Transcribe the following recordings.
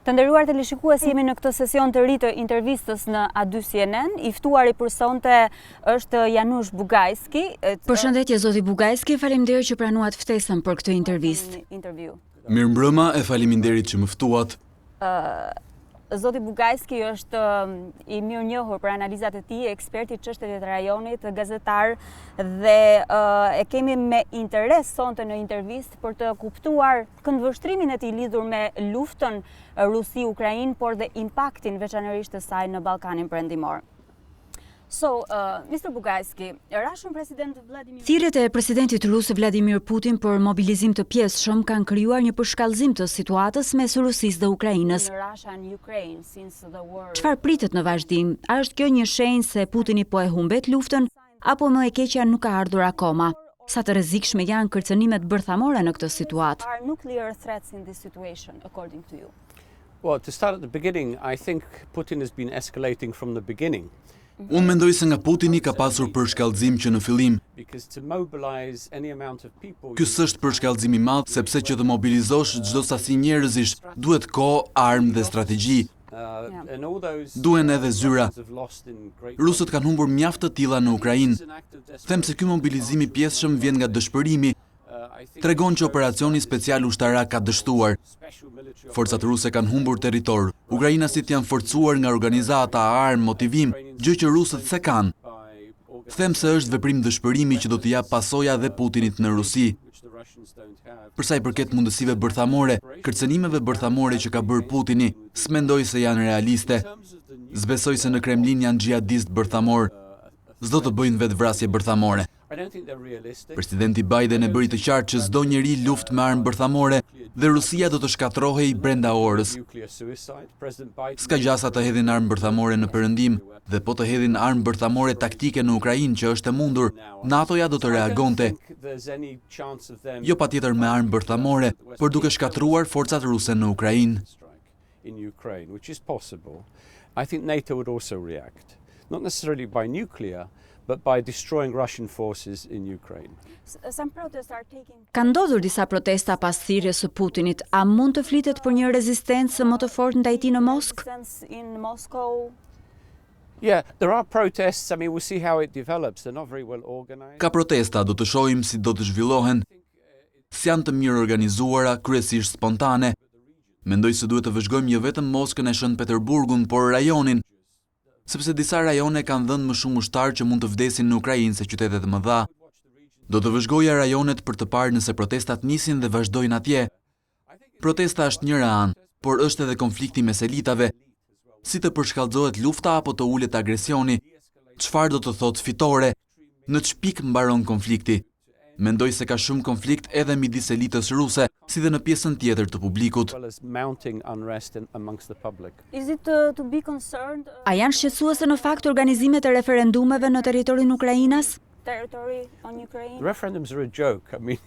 Të nderuar teleshikues, jemi në këtë sesion të ri të intervistës në A2 CNN. I ftuari për sonte është Janusz Bugajski. Përshëndetje zoti Bugajski, faleminderit që pranuat ftesën për këtë intervistë. Mirëmbrëma e faleminderit që më ftuat. Zoti Bugajski është I mirënjohur për analizat e tij, ekspert I çështjeve të rajonit, gazetar dhe e kemi me interes sonte në intervistë për të kuptuar këndvështrimin e tij lidhur me luftën Rusi-Ukrainë, por dhe impaktin veçanërisht të saj në Ballkanin Perëndimor. So, Mr. Bugajski, Russian President Vladimir... Thirrjet e presidentit rus Vladimir Putin për mobilizim të pjesshëm kanë krijuar një përshkallëzim të situatës mes Rusisë dhe Ukrainës. Çfarë pritet në vazhdim? A është kjo një shenjë se Putini po e humbet luftën, apo më e keqja nuk ka ardhur akoma? Sa të rrezikshme janë kërcënimet bërthamore në këtë situatë? Well, to start at the beginning, I think Putin has been escalating from the beginning. Unë mendoj se nga Putini ka pasur përshkallëzim që në fillim. Ky s'është përshkallëzim I madh, sepse që të mobilizosh çdo sasi njerëzish, duhet kohë, armë dhe strategji. Duhen edhe zyra. Rusët kanë humbur mjaft të tilla në Ukrainë. Them se ky mobilizim I pjesshëm vjen nga dëshpërimi. Tregon që operacioni special ushtarak ka dështuar. Forcat ruse kanë humbur territor. Ukrainasit janë forcuar nga organizata, armë, motivim, gjë që rusët se kanë. Them se është veprim dëshpërimi që do të jap pasoja dhe Putinit në Rusi. Për sa I përket mundësive bërthamore, kërcënimeve bërthamore që ka bërë Putini, s'mendoj se janë realiste. S'besoj se në Kremlin janë xhihadist bërthamor. S'do të bëjnë vetvrasje bërthamore. Presidenti Biden e bëri të qartë që çdo njeri luftë me armë bërthamore dhe Rusia do të shkatërrohej brenda orës. S'ka gjasa të hedhin armë bërthamore në perëndim, dhe po të hedhin armë bërthamore taktike në Ukrainë që është e mundur, NATO-ja do të reagonte. Jo patjetër me armë bërthamore, por duke shkatëruar forcat ruse në Ukrainë. I think NATO would also react, not necessarily by nuclear, but by destroying Russian forces in Ukraine. Ka ndodhur disa protesta pas thirrjes së Putinit. A mund të flitet për një rezistencë më të fortë ndaj tij në Moskë? Yeah, there are protests. I mean, we'll see how it develops. They're not very well organized. Ka protesta, do të shohim si do të zhvillohen. S'janë të mirë organizuara, kryesisht spontane. Mendoj se duhet të vëzhgojmë jo vetëm Moskën e Shën Peterburgun, por rajonin, sepse disa rajone kanë dhënë më shumë ushtar që mund të vdesin në Ukrainë se qytetet më dha. Do të vëzhgoja rajonet për të parë nëse protestat nisin dhe vazhdojnë atje. Protesta është njëra anë, por është edhe konflikti mes elitave. Si të përshkallëzohet lufta apo të ulet agresioni? Çfarë do të thotë fitore? Në ç'pik mbaron konflikti? Mendoj se ka shumë konflikt edhe midis elitës ruse, si dhe në pjesën tjetër të publikut. A janë shqetësuese në fakt organizimet e referendumeve në territorin Ukrainas? Referendums are a joke. I mean,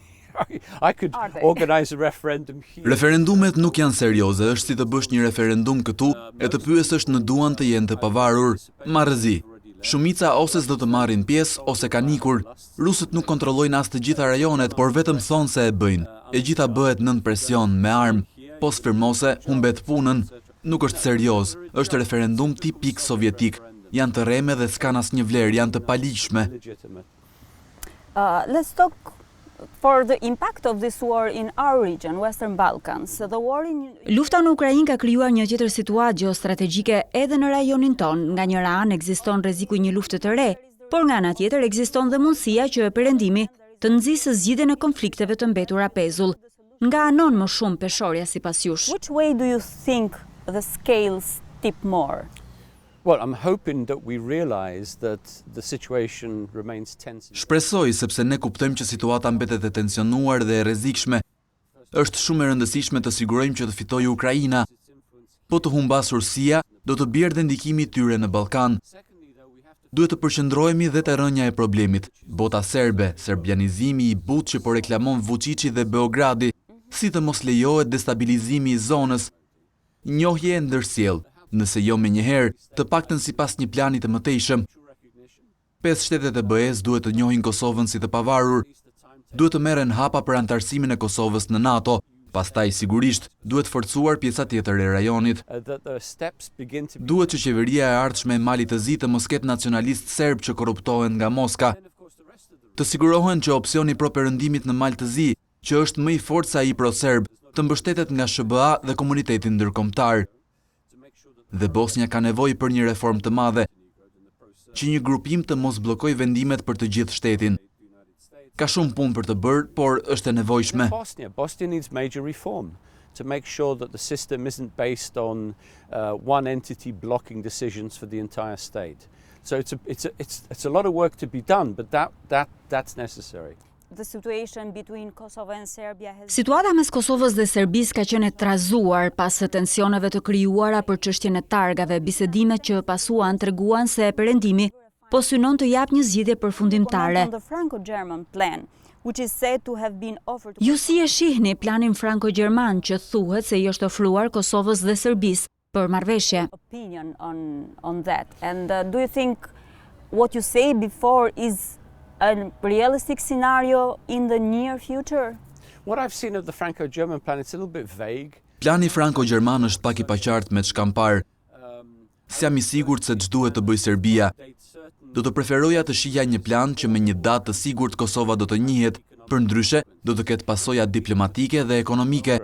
I could organize a referendum here. Referendumet nuk janë serioze, është si të bësh një referendum këtu e të pyesësh në duan të jenë të pavarur. Marrëzi. Shumica ose s'do të marrin pjesë ose kanë ikur. Rusët nuk kontrollojnë as të gjitha rajonet, por vetëm thonë se e bëjnë. E gjitha bëhet nën presion, me armë. Po sfirmose, humbet punën. Nuk është serioz, është referendum tipik sovjetik. Janë të rreme dhe s'kan asnjë vlerë, janë të paligjshme. Let's talk for the impact of this war in our region, Western Balkans. The war in... Lufta në Ukrainë ka krijuar një tjetër situatë geostrategjike edhe në rajonin ton. Nga njëra anë ekziston rreziku I një lufte të re, por nga ana tjetër ekziston dhe mundësia që perëndimi të nxjisë zgjidhjen e konflikteve të mbetura pezull. Nga anon më shumë peshorja sipas jush? Which way do you think the scales tip more? Well, I'm hoping that we realize that the situation remains tense. Shpresoj sepse ne kuptojmë që situata mbetet e tensionuar dhe e rrezikshme. Është shumë e rëndësishme të sigurojmë që të fitojë Ukraina. Po të humbas Rusia, do të bjerë dhe ndikimi I tyre në Ballkan. Duhet të përqendrohemi dhe te rënja e problemit. Bota serbe, serbianizimi I butë që po reklamon Vučići dhe Beogradi, si të mos lejohet destabilizimi I zonës. Njohje e ndërsjell. Nëse jo me njëherë, të paktën sipas një plani të mëtejshëm. 5 shtetet e BE-s duhet të njohin Kosovën si të pavarur. Duhet të merren hapa për antarësimin e Kosovës në NATO, Pastaj, sigurisht, duhet forcuar pjesa tjetër e rajonit. Duhet që qeveria e ardhshme e Malit të Zi të mos ketë nacionalist serb që korruptohen nga Moska. Të sigurohen që opsioni pro-perëndimit në Mal të Zi, që është më i fortë se ai pro-serb, të mbështetet nga SBA dhe komunitetin ndërkombëtar. Dhe Bosnia ka nevojë për një reformë të madhe, që një grupim të mos bllokojë vendimet për të gjithë shtetin. Ka shumë punë për të bërë, por është e nevojshme. Bosnia needs major reform to make sure that the system isn't based on one entity blocking decisions for the entire state. So it's a lot of work to be done, but that's necessary. Situata mes Kosovës dhe Serbisë ka qenë e trazuar pas tensioneve të krijuara për çështjen e targave. Bisidimet që pasuan treguan se perëndimi po synon të jap një zgjidhje përfundimtare. Ju si e shihni planin franko-gjerman që thuhet se i është ofruar Kosovës dhe Serbisë për marrëveshje? Opinion on that. And do you think what you say before is a realistic scenario in the near future? What I've seen of the Franco-German plan, it's a little bit vague. Plani franko-gjerman është pak i paqartë me çka mparë. S'jam i sigurt se ç'duhet të bëjë Serbia. Do të preferoja të shihja një plan që me një datë të sigurt Kosova do të njihet, përndryshe do të ketë pasoja diplomatike dhe ekonomike.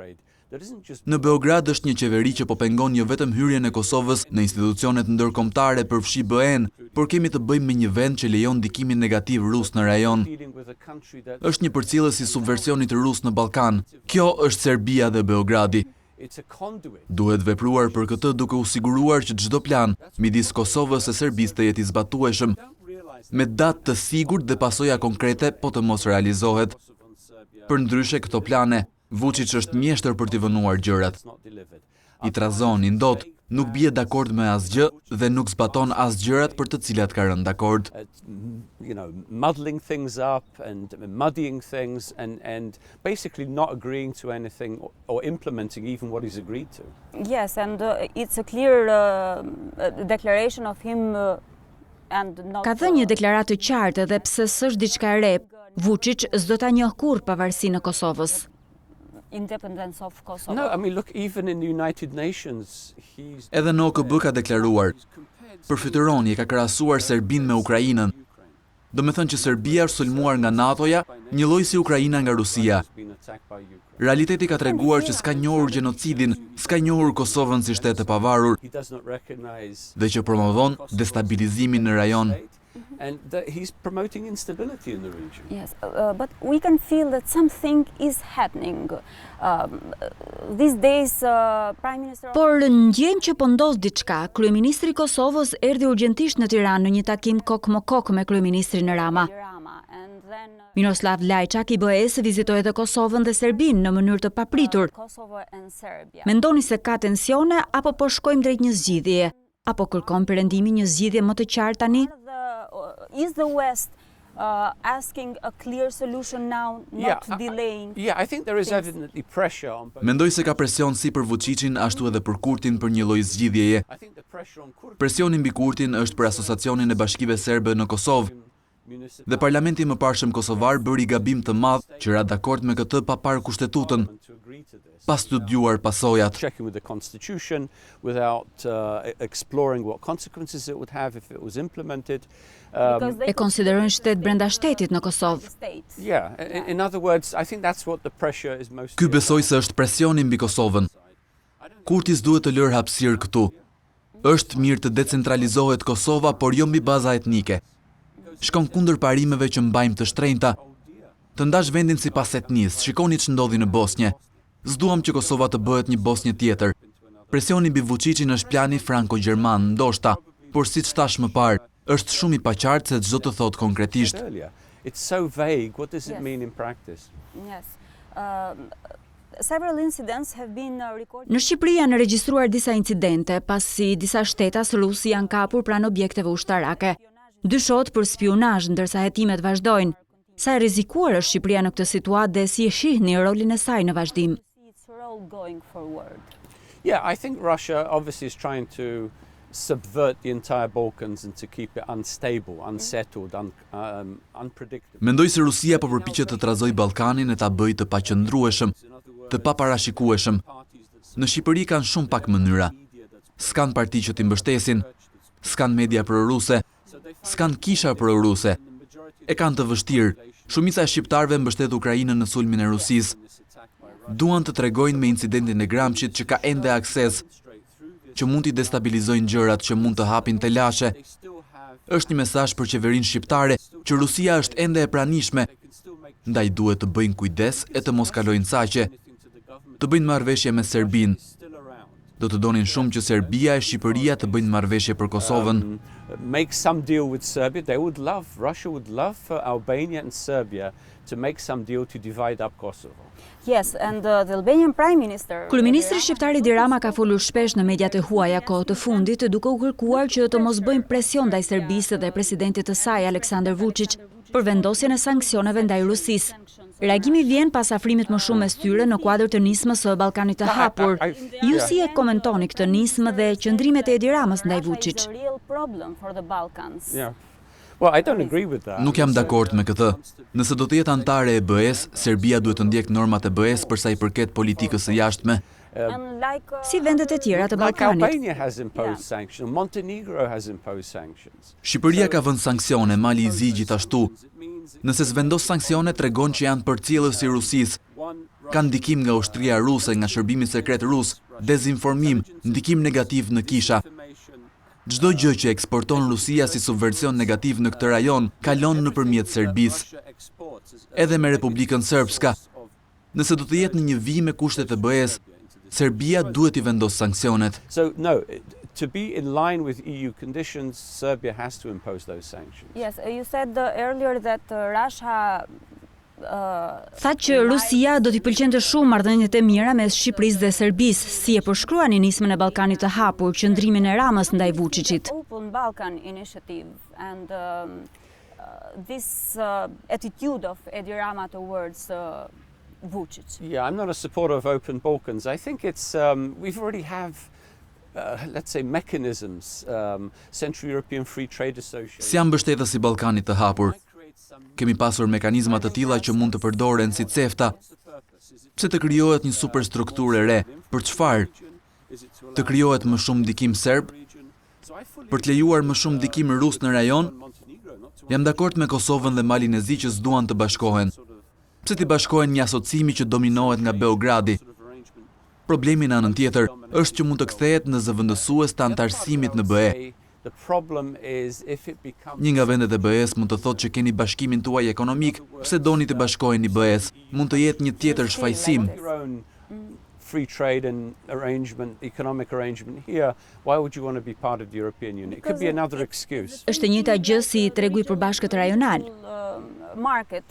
Në Beograd është një qeveri që po pengon jo vetëm hyrjen e Kosovës në institucionet ndërkombëtare përfshi BE-n, por kemi të bëjmë me një vend që lejon ndikimin negativ rus në rajon. Është një përcjellës i subversionit rus në Ballkan. Kjo është Serbia dhe Beogradi. Duhet vepruar për këtë duke u siguruar që çdo plan midis Kosovës e Serbisë të jetë i zbatueshëm, me datë të sigurt dhe pasoja konkrete po të mos realizohet. Përndryshe këto plane, Vučić është mjeshtër për t'i vënuar gjërat. I trazon, i ndot, nuk bie dakord me asgjë dhe nuk zbaton as gjërat për të cilat ka rënë dakord. Muddling things up and muddying things and basically not agreeing to anything or implementing even what he's agreed to. Yes, and it's a clear declaration of him and not... Ka dhënë një deklaratë të qartë edhe pse s'është diçka e re. Vučić s'do ta njoh kurrë pavarësinë e Kosovës. Independence of Kosovo. No, I mean, look, even in the United Nations, he's... Edhe në OKB ka deklaruar, përfytyroni e ka krahasuar Serbinë me Ukrainën. Do me thënë që Serbia është sulmuar nga NATO-ja, një lloj si Ukraina nga Rusia. Realiteti ka treguar që s'ka njohur gjenocidin, s'ka njohur Kosovën si shtet e pavarur, dhe që promovon destabilizimin në rajon. And that he's promoting instability in the region. Yes, but we can feel that something is happening. These days, Prime Minister... Por ndjejmë që po ndodh diçka. Kryeministri i Kosovës erdhi urgjentisht në Tiranë në një takim kok me kryeministrin Rama. Miroslav Lajçak i BE-s vizitoi edhe Kosovën dhe Serbinë në mënyrë të papritur. Mendoni se ka tensione apo po shkojmë drejt një zgjidhjeje? Apo kërkon perëndimi një zgjidhje më të qartë tani? Is the West asking a clear solution now, not delaying? Yeah, I think there is evidently pressure on both. Mendoj se ka presion si për Vučićin ashtu edhe për Kurtin për një lloj zgjidhjeje. Presioni mbi Kurtin është për asociacionin e bashkive serbe në Kosovë. Dhe parlamenti më parshëm kosovar bëri gabim të madh që ra dakord me këtë pa parë kushtetutën, pa studiuar pasojat. Checking with the constitution without exploring what consequences it would have if it was implemented. E konsiderojnë shtet brenda shtetit në Kosovë. Yeah, in other words, I think that's what the pressure is most. Ky besoj se është presioni mbi Kosovën. Kurtis duhet të lërë hapësirë këtu. Është mirë të decentralizohet Kosova, por jo mbi baza etnike. Shkon kundër parimeve që mbajmë të shtrenjta. Të ndash vendin sipas etnisë. Shikoni ç'ndodhi në Bosnjë. S'duam që Kosova të bëhet një Bosnjë tjetër. Presioni mbi Vučićin është plani franko-gjerman, ndoshta, por siç thash më parë, është shumë i paqartë se çdo të thotë konkretisht. It's so vague. What does it mean in practice? Yes. Several incidents have been recorded. Në Shqipëri janë regjistruar disa incidente pasi disa shtetas rus janë kapur pranë objekteve ushtarake. Dyshohet për spionazh ndërsa hetimet vazhdojnë. Sa e rrezikuar është Shqipëria në këtë situatë dhe si e shihni rolin e saj në vazhdim? Its role going forward. Yeah, I think Russia obviously is trying to subvert the entire Balkans and to keep it unstable, unsettled, unpredictable. Mendoj se Rusia po përpiqet të trazojë Ballkanin e ta bëjë të paqëndrueshëm, të paparashikueshëm. Në Shqipëri kanë shumë pak mënyra. S'kan parti që t'i mbështesin, s'kan media proruse, s'kan kisha proruse. E kanë të vështirë. Shumica e shqiptarëve mbështet Ukrainën në sulmin e Rusisë. Duan të tregojnë me incidentin e Gramscit që ka ende akses, që mund t'i destabilizojnë gjërat, që mund të hapin telashe. Është një mesazh për qeverinë shqiptare që Rusia është ende e pranishme, ndaj duhet të bëjnë kujdes e të mos kalojnë saqe, të bëjnë marrëveshje me Serbinë. Do të donin shumë që Serbia e Shqipëria të bëjnë marrëveshje për Kosovën. Make some deal with Serbia. Russia would love for Albania and Serbia to make some deal to divide up Kosovo. Yes, and the Albanian Prime Minister. Kryeministri shqiptar Edi Rama ka folur shpesh në mediat e huaja kohë të fundit, duke u kërkuar që të mos bëjnë presion ndaj Serbisë dhe presidentit të saj Aleksandar Vučić për vendosjen e sanksioneve ndaj Rusisë. Reagimi vjen pas afrimit më shumë mes tyre në kuadër të nismës së Ballkanit të hapur. Ju si e komentoni këtë nismë dhe qëndrimet e Edi Ramës ndaj Vučić? Nuk jam dakord me këtë. Nëse do të jetë antare e BE-s, Serbia duhet të ndjek normat e BE-s për sa i përket politikës së jashtme. Si vendet e tjera të Ballkanit. Shqipëria ka vënë sanksione, Mali i Zi gjithashtu. Nëse s'vendos sanksione, tregon që janë përcjellës i Rusisë. Ka ndikim nga ushtria ruse, nga shërbimi sekret rus, dezinformim, ndikim negativ në kisha. Çdo gjë që eksporton Rusia si subversion negativ në këtë rajon, kalon nëpërmjet Serbisë. Edhe me Republikën Srpska. Nëse do të jetë në një vijim me kushtet e BE-s, Serbia duhet i vendos sanksionet. So no, to be in line with EU conditions, Serbia has to impose those sanctions. Yes, you said earlier that Russia Tha që Rusia do t'i pëlqente shumë marrëdhëniet e mira mes Shqipërisë dhe Serbisë. Si e përshkruani nismën e Ballkanit të hapur, qëndrimin e Ramës ndaj Vučićit? Open Balkan Initiative and this attitude of Edi Rama towards Vučić. Yeah, I'm not a supporter of open Balkans. I think it's we've already have let's say mechanisms, Central European Free Trade Association. Si jam mbështetës i Ballkanit të hapur. Kemi pasur mekanizma të tilla që mund të përdoren si cefta. Pse të krijohet një superstrukturë e re? Për çfarë? Të krijohet më shumë ndikim serb? Për të lejuar më shumë ndikim rus në rajon? Jam dakord me Kosovën dhe Malin e Zi që s'duan të bashkohen. Pse t'i bashkohen një asocimi që dominohet nga Beogradi? Problemi në anën tjetër është që mund të kthehet në zëvendësues të antarësimit në BE. Një nga vendet e BE-s mund të thotë që keni bashkimin tuaj ekonomik, pse doni të bashkoheni BE-s? Mund të jetë një tjetër shfaqësim. Free trade and arrangement, economic arrangement here, why would you want to be part of the European Union? It could be another excuse. Është e njëjta gjë si tregu i përbashkët rajonal. Market.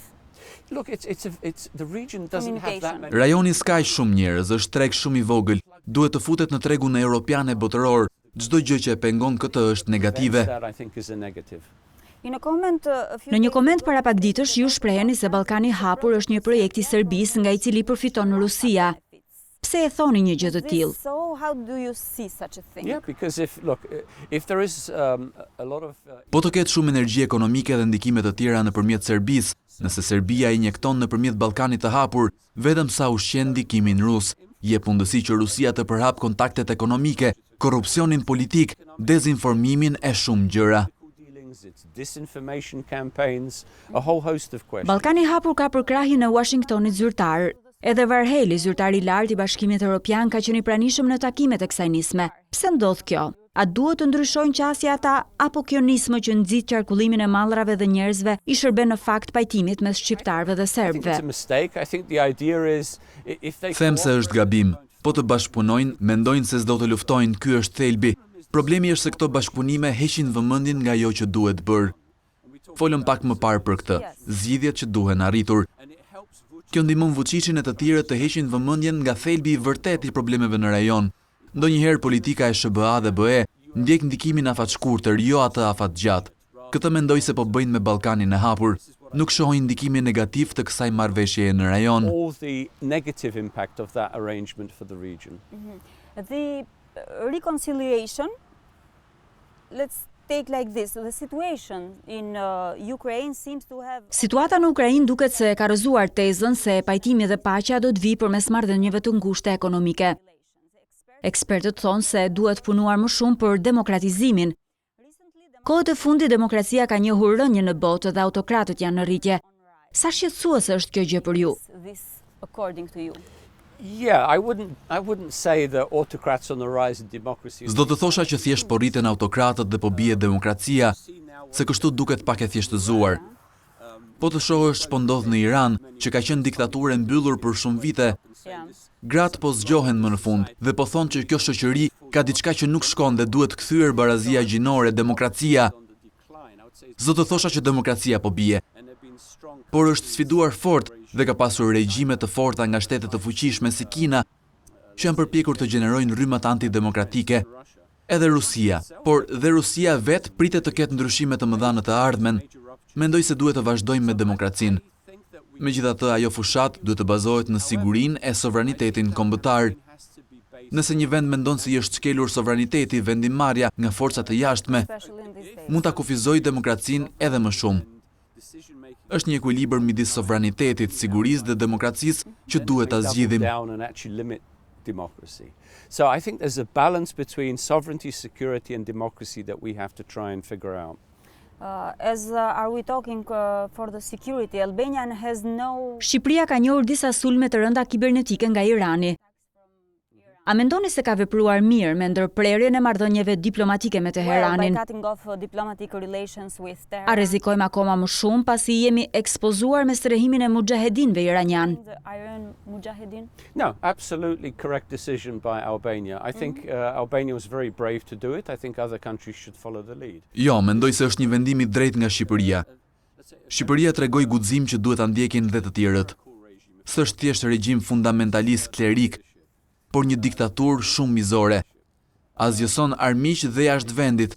Look, it's the region doesn't have that many. Rajoni s'ka shumë njerëz, është treg shumë i vogël. Duhet të futet në tregun evropian e botëror. Çdo gjë që e pengon këtë është negative. Në një koment para pak ditësh ju shpreheni se Ballkani i hapur është një projekt i Serbisë nga i cili përfiton Rusia. Pse e thoni një gjë të tillë? Po të ketë shumë energji ekonomike dhe ndikime të tjera nëpërmjet Serbisë, nëse Serbia injekton nëpërmjet Ballkanit të hapur, vetëm sa ushqen ndikimin rus, jep mundësi që Rusia të përhap kontaktet ekonomike, korrupsionin politik, dezinformimin e shumë gjëra. Ballkani i hapur ka përkrahje në Washingtonit zyrtar. Edhe Varheli, zyrtari i lartë i Bashkimit Evropian, ka qenë i pranishëm në takimet e kësaj nisme. Pse ndodh kjo? A duhet të ndryshojnë qasja ata, apo kjo nismë që nxit qarkullimin e mallrave dhe njerëzve i shërben në fakt pajtimit mes shqiptarëve dhe serbëve? Them se është gabim. Po të bashkëpunojnë, mendojnë se s'do të luftojnë, ky është thelbi. Problemi është se këto bashkëpunime heqin vëmendjen nga ajo që duhet bërë. Folëm pak më parë për këtë, zgjidhjet që duhen arritur. Kjo ndihmon Vučićin e të tjerët të heqin vëmendjen nga thelbi i vërtet i problemeve në rajon. Ndonjëherë politika e SBA dhe BE ndjek ndikimin afatshkurtër, jo atë afatgjatë. Këtë mendoj se po bëjnë me Ballkanin e hapur. Nuk shohin ndikimin negativ të kësaj marrëveshjeje në rajon. The reconciliation Situata në Ukrainë duket se ka rrëzuar tezën se pajtimi dhe paqja do të vijë përmes marrëdhënieve të ngushta ekonomike. Ekspertët thonë se duhet punuar më shumë për demokratizimin. Kohët e fundit demokracia ka njohur rënje në botë dhe autokratët janë në rritje. Sa shqetësuese është kjo gjë për ju? S'do të thosha që thjesht po rriten autokratët dhe po bie demokracia, se kështu duket pak e thjeshtëzuar. Po të shohësh ç'po ndodh në Iran, që ka qenë diktaturë e mbyllur për shumë vite, gratë po zgjohen më në fund dhe po thonë që kjo shoqëri ka diçka që nuk shkon dhe duhet kthyer barazia gjinore, demokracia. S'do të thosha që demokracia po bie, por është sfiduar fort dhe ka pasur regjime të forta nga shtete të fuqishme si Kina, që janë përpjekur të gjenerojnë rrymat antidemokratike, edhe Rusia, por dhe Rusia vetë pritet të ketë ndryshime të mëdha në të ardhmen. Mendoj se duhet të vazhdojmë me demokracinë. Megjithatë, ajo fushat duhet të bazohet në sigurinë e sovranitetin kombëtar. Nëse një vend mendon se i është shkelur sovraniteti, vendimmarrja nga forcat e jashtme, mund ta kufizojë demokracinë edhe më shumë. Është një ekuilibër midis sovranitetit, sigurisë dhe demokracisë që duhet ta zgjidhim. So I think there's a balance between sovereignty, security and democracy that we have to try and figure out. Are we talking for the security? Albania has no... Shqipëria ka njohur disa sulme të rënda kibernetike nga Irani. A mendoni se ka vepruar mirë me ndërprerjen e marrëdhënieve diplomatike me Teheranin? A rrezikojmë akoma më shumë pasi jemi ekspozuar me strehimin e mujahedinëve iranian? No, absolutely correct decision by Albania. I think Albania was very brave to do it. I think other countries should follow the lead. Jo, mendoj se është një vendim i drejtë nga Shqipëria. Shqipëria tregoi guxim që duhet ta ndjekin dhe të tjerët. S'është thjesht regjim fundamentalist klerik, por një diktaturë shumë mizore. Azgjëson armiq dhe jashtë vendit.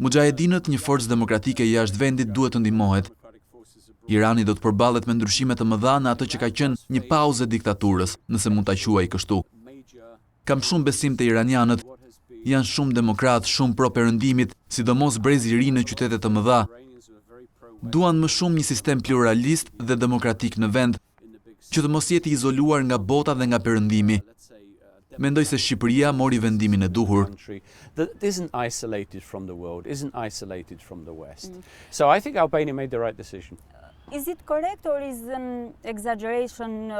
Mujahedinët, një forcë demokratike jashtë vendit, duhet të ndihmohet. Irani do të përballet me ndryshime të mëdha në atë që ka qenë një pauzë e diktaturës, nëse mund ta quaj kështu. Kam shumë besim te iranianët, janë shumë demokratë, shumë pro perëndimit, sidomos brezi i ri në qytete të mëdha. Duan më shumë një sistem pluralist dhe demokratik në vend, që të mos jetë izoluar nga bota dhe nga perëndimi. Mendoj se Shqipëria mori vendimin e duhur. That isn't isolated from the world, isn't isolated from the West. So I think Albania made the right decision. Is it correct or is an exaggeration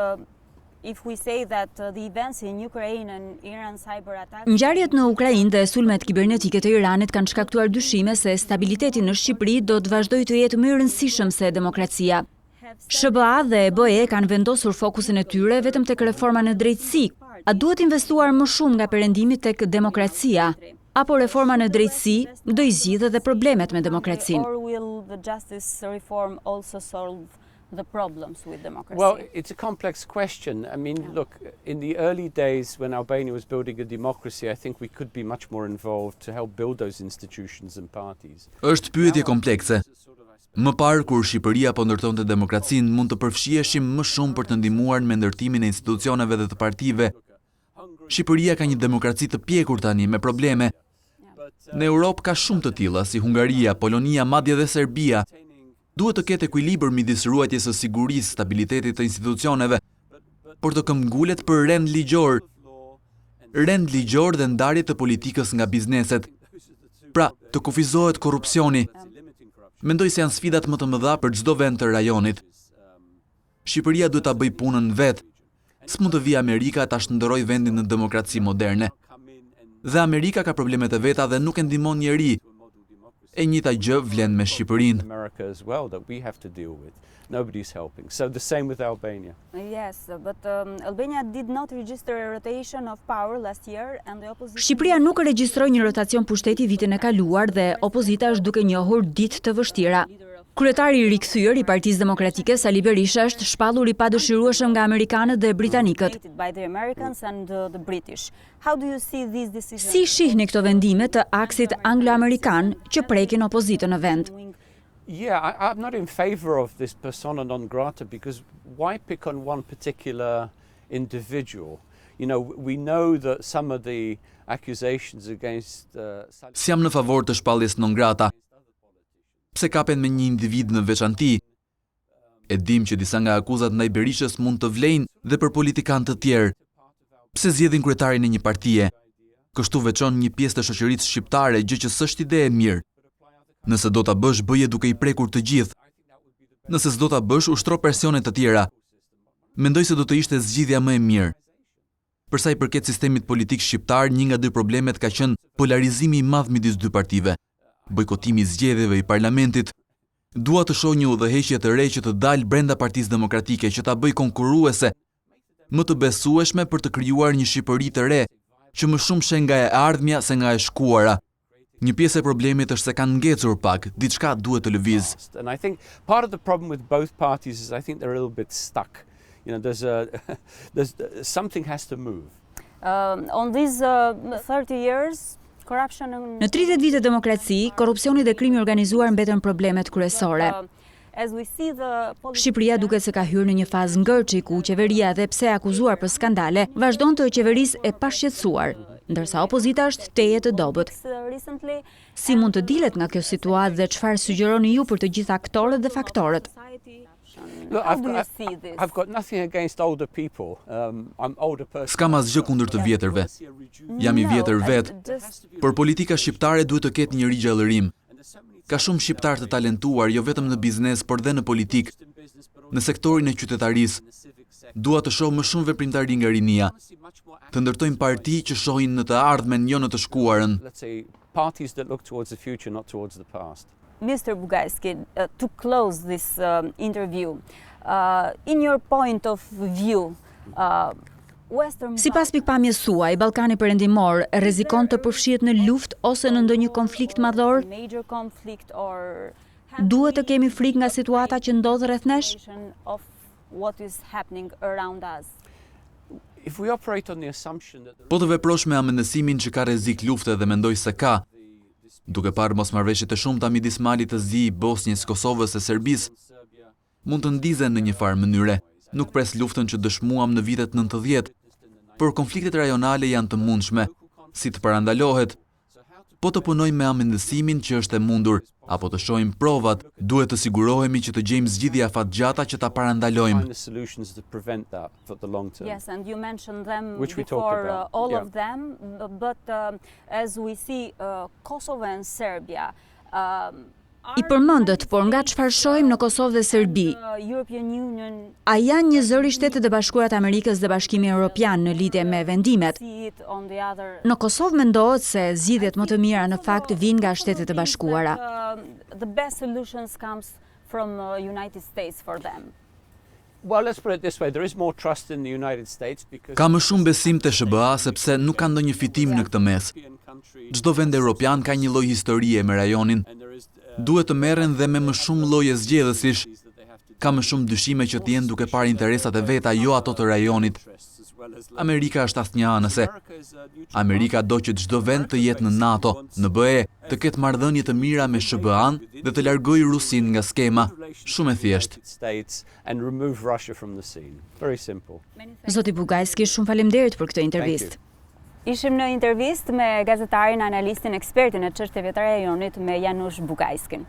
if we say that the events in Ukraine and Iran cyber attacks... Ngjarjet në Ukrainë dhe sulmet kibernetike të Iranit kanë shkaktuar dyshime se stabiliteti në Shqipëri do të vazhdojë të jetë më i rëndësishëm se demokracia. SBA dhe BE kanë vendosur fokusin e tyre vetëm tek reforma në drejtësi. A duhet investuar më shumë nga perëndimi tek demokracia, apo reforma në drejtësi do i zgjidhë edhe problemet me demokracinë? Or will the justice reform also solve the problems with democracy? Well, it's a complex question. I mean, look, in the early days when Albania was building a democracy, I think we could be much more involved to help build those institutions and parties. Është pyetje komplekse. Më parë, kur Shqipëria po ndërtonte demokracinë, mund të përfshiheshim më shumë për të ndihmuar me ndërtimin e institucioneve dhe të partive. Shqipëria ka një demokraci të pjekur tani, me probleme. Në Europë ka shumë të tilla, si Hungaria, Polonia, madje dhe Serbia. Duhet të ketë ekuilibër midis ruajtjes së sigurisë, stabilitetit të institucioneve, por të këmbgulet për rend ligjor dhe ndarje të politikës nga bizneset. Pra, të kufizohet korrupsioni. Mendoj se janë sfidat më të mëdha për çdo vend të rajonit. Shqipëria duhet ta bëjë punën vetë. S'mund të vijë Amerika ta shndërrojë vendin në demokraci moderne. Dhe Amerika ka problemet e veta dhe nuk e ndihmon njeri. E njëjta gjë vlen me Shqipërinë. Nobody's helping. So the same with Albania. Yes, but Albania did not register a rotation of power last year and the opposition... Shqipëria nuk regjistroi një rotacion pushteti vitin e kaluar dhe opozita është duke njohur ditë të vështira. Kryetari i rikthyer i Partisë Demokratike Sali Berisha është shpallur i padëshirueshëm nga amerikanët dhe britanikët. Si shihni këto vendime të aksit anglo-amerikan që prekin opozitën në vend? Yeah, I'm not in favor of this persona non grata because why pick on one particular individual? You know, we know that some of the accusations against S'jam në favor të shpalljes non grata. Pse kapen me një individ në veçanti? E dim që disa nga akuzat ndaj Berishës mund të vlejnë dhe për politikanë të tjerë. Pse zgjedhin kryetarin e një partie? Kështu veçon një pjesë të shoqërisë shqiptare, gjë që s'është ide e mirë. Nëse do ta bësh, bëje duke i prekur të gjithë. Nëse s'do ta bësh, ushtro presione të tjera. Mendoj se do të ishte zgjidhja më e mirë. Për sa i përket sistemit politik shqiptar, një nga dy problemet ka qenë polarizimi i madh midis dy partive. Bojkotimi i zgjedhjeve i parlamentit. Dua të shoh një udhëheqje të re që të dalë brenda Partisë Demokratike, që ta bëj konkurruese, më të besueshme për të krijuar një Shqipëri të re, që më shumë shen nga e ardhmja se nga e shkuara. Një pjesë e problemit është se kanë ngecur pak, diçka duhet të lëviz. And I think part of the problem with both parties is I think they're a little bit stuck. You know, there's something has to move. On these 30 years, corruption and... Në 30 vite demokraci, korrupsioni dhe krimi organizuar mbetën problemet kryesore. Shqipëria duket se ka hyrë në një fazë ngërçi ku qeveria, dhe pse akuzuar për skandale, vazhdon të qeverisë e pashqetësuar, ndërsa opozita është teje të dobët. Si mund të dilet nga kjo situatë dhe çfarë sugjeroni ju për të gjithë aktorët dhe faktorët? Look, I've got nothing against older people. I'm older person. S'kam asgjë kundër të vjetërve. Jam i vjetër vetë, por politika shqiptare duhet të ketë një rigjallërim. Ka shumë shqiptar të talentuar, jo vetëm në biznes, por dhe në politik, në sektorin e qytetarisë. Dua të shoh më shumë veprimtari nga rinia, të ndërtojmë parti që shohin në të ardhmen, jo në të shkuarën. Let's say parties that look towards the future, not towards the past. Mr. Bugajski, to close this interview, in your point of view, Sipas pikpamjes suaj, Ballkani Perëndimor rrezikon të përfshihet në luftë ose në ndonjë konflikt madhor? Duhet të kemi frikë nga situata që ndodh rreth nesh? Po të veprosh me amendësimin që ka rrezik lufte dhe mendoj se ka, duke parë mosmarrëveshjet e shumta midis Malit të Zi, Bosnjës, Kosovës e Serbisë, mund të ndizen në një farë mënyre. Nuk pres luftën që dëshmuam në vitet 90, por konfliktet rajonale janë të mundshme, si të parandalohet. Po të punojmë me amendësimin që është e mundur, apo të shohim provat, duhet të sigurohemi që të gjejmë zgjidhje afatgjata që ta parandalojmë. Yes, and you mentioned them before, all of them, but as we see Kosovo and Serbia, I përmendët, por nga çfarë shohim në Kosovë dhe Serbi, a janë një zëri Shtetet e Bashkuara të Amerikës dhe Bashkimi Evropian në lidhje me vendimet? Në Kosovë mendohet se zgjidhjet më të mira në fakt vijnë nga Shtetet e Bashkuara. The best solutions comes from United States for them. Well, let's put it this way, there is more trust in the United States because Ka më shumë besim te SBA sepse nuk ka ndonjë fitim në këtë mes. Çdo vend evropian ka një lloj historie me rajonin. Duhet të merren dhe me më shumë lloje zgjedhësish. Ka më shumë dyshime që të jenë duke parë interesat e veta, jo ato të rajonit. Amerika është asnjëanëse. Amerika do që çdo vend të jetë në NATO, në BE, të ketë marrëdhënie të mira me SBA-n dhe të largojë Rusin nga skema. Shumë e thjeshtë. Zoti Bugajski, shumë faleminderit për këtë intervistë. Ishim në intervistë me gazetarin, analistin, ekspertin e çështjeve të rajonit me Janusz Bugajskin.